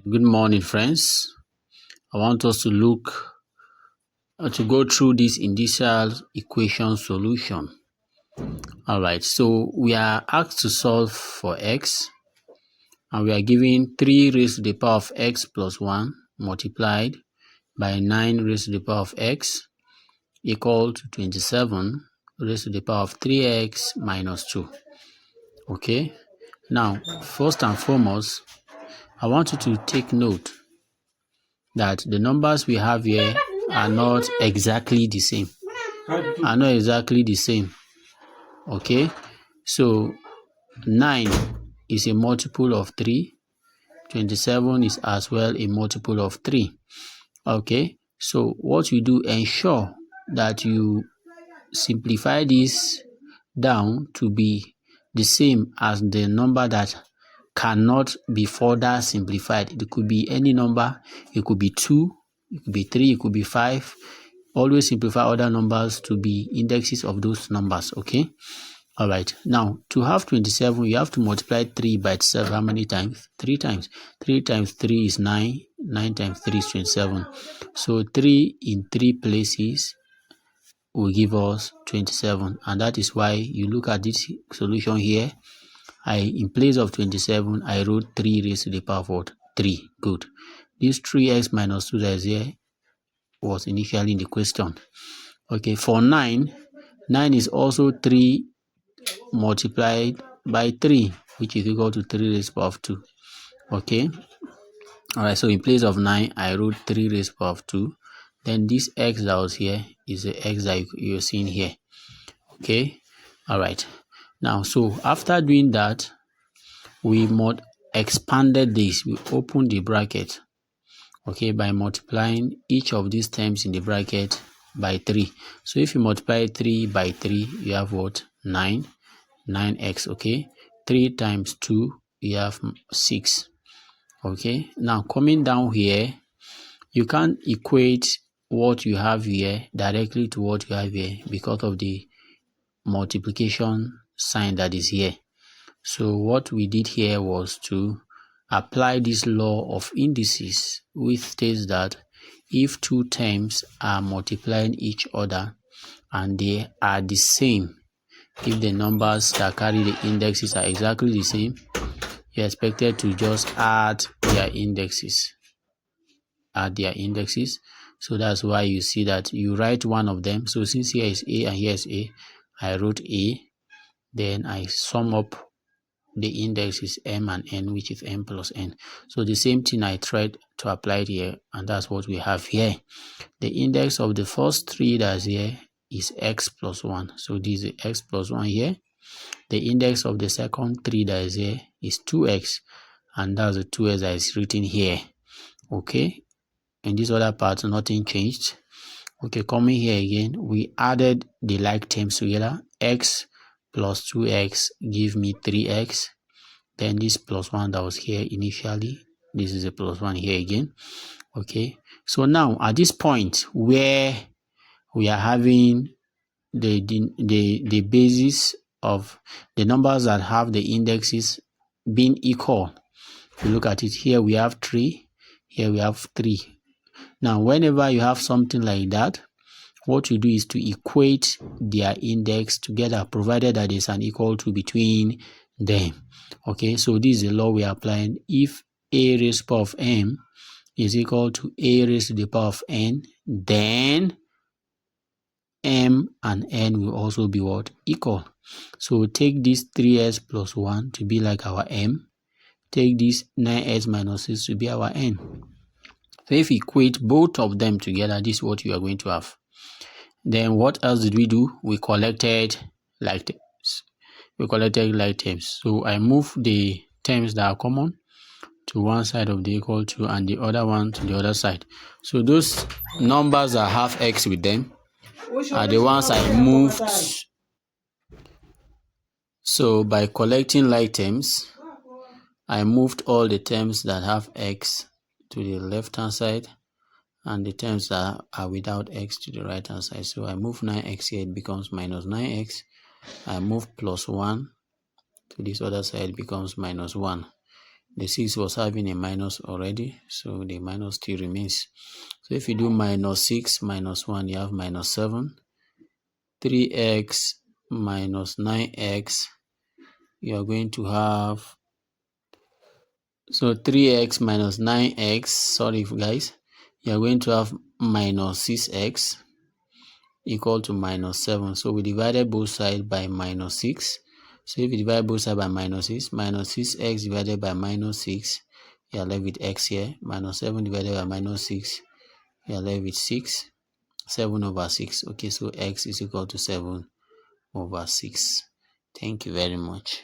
Good morning, friends. I want us to go through this indicial equation solution. All right, so we are asked to solve for x, and we are given 3 raised to the power of x plus 1 multiplied by 9 raised to the power of x equal to 27 raised to the power of 3x minus 2. Okay, now first and foremost, I want you to take note that the numbers we have here are not exactly the same. Okay, so 9 is a multiple of 3. 27 is as well a multiple of 3. Okay, so what you do, ensure that you simplify this down to be the same as the number that cannot be further simplified. It could be any number. It could be 2, it could be 3, it could be 5. Always simplify other numbers to be indexes of those numbers. Okay, all right. Now, to have 27, you have to multiply 3 by itself. How many times? 3 times. 3 times 3 is 9. 9 times 3 is 27. So 3 in 3 places will give us 27, and that is why you look at this solution here. In place of 27, I wrote 3 raised to the power of what? 3. Good. This 3x minus 2 that is here was initially in the question. Okay, for 9 is also 3 multiplied by 3, which is equal to 3 raised to the power of 2. Okay, all right, so in place of 9, I wrote 3 raised to the power of 2. Then this x that was here is the x that you're seeing here. Okay, all right. Now, so after doing that, we expanded this. We opened the bracket, okay, by multiplying each of these terms in the bracket by 3. So if you multiply 3 by 3, you have what? 9x. Okay, 3 times 2, you have 6. Okay, now coming down here, you can't equate what you have here directly to what you have here because of the multiplication sign that is here. So what we did here was to apply this law of indices, which states that if two terms are multiplying each other and they are the same, if the numbers that carry the indexes are exactly the same, you're expected to just add their indexes. So that's why you see that you write one of them. So since here is A and here is A, I wrote A. Then I sum up the indexes m and n, which is m plus n. So the same thing I tried to apply it here, and that's what we have here. The index of the first 3 that's here is x plus 1. So this is x plus 1 here. The index of the second 3 that is here is 2x, and that's the 2x that is written here. Okay, in this other part, nothing changed. Okay, coming here again, we added the like terms together. X plus 2x give me 3x. Then this plus 1 that was here initially, this is a plus 1 here again. Okay, so now at this point where we are having the basis of the numbers that have the indexes being equal, if you look at it, here we have 3, here we have 3. Now whenever you have something like that, what you do is to equate their index together, provided that there's an equal to between them. Okay, so this is the law we are applying. If a raised to the power of m is equal to a raised to the power of n, then m and n will also be what? Equal. So take this 3s plus 1 to be like our m. Take this 9s minus 6 to be our n. So if we equate both of them together, this is what you are going to have. Then what else did we do? We collected like terms. So I move the terms that are common to one side of the equal to and the other one to the other side. So those numbers that have x with them are the ones I moved. So by collecting like terms, I moved all the terms that have x to the left hand side and the terms that are without x to the right hand side. So I move 9x here, it becomes minus 9x. I move plus 1 to this other side, becomes minus 1. The 6 was having a minus already, so the minus still remains. So if you do minus 6 minus 1, you have minus 7. 3x minus 9x, you are going to have, so 3x minus 9x, sorry guys, you are going to have minus 6x equal to minus 7. So we divided both sides by minus 6. So if you divide both sides by minus 6, minus 6x divided by minus 6, you are left with x here. Minus 7 divided by minus 6, you are left with 6. 7 over 6. Okay, so x is equal to 7 over 6. Thank you very much.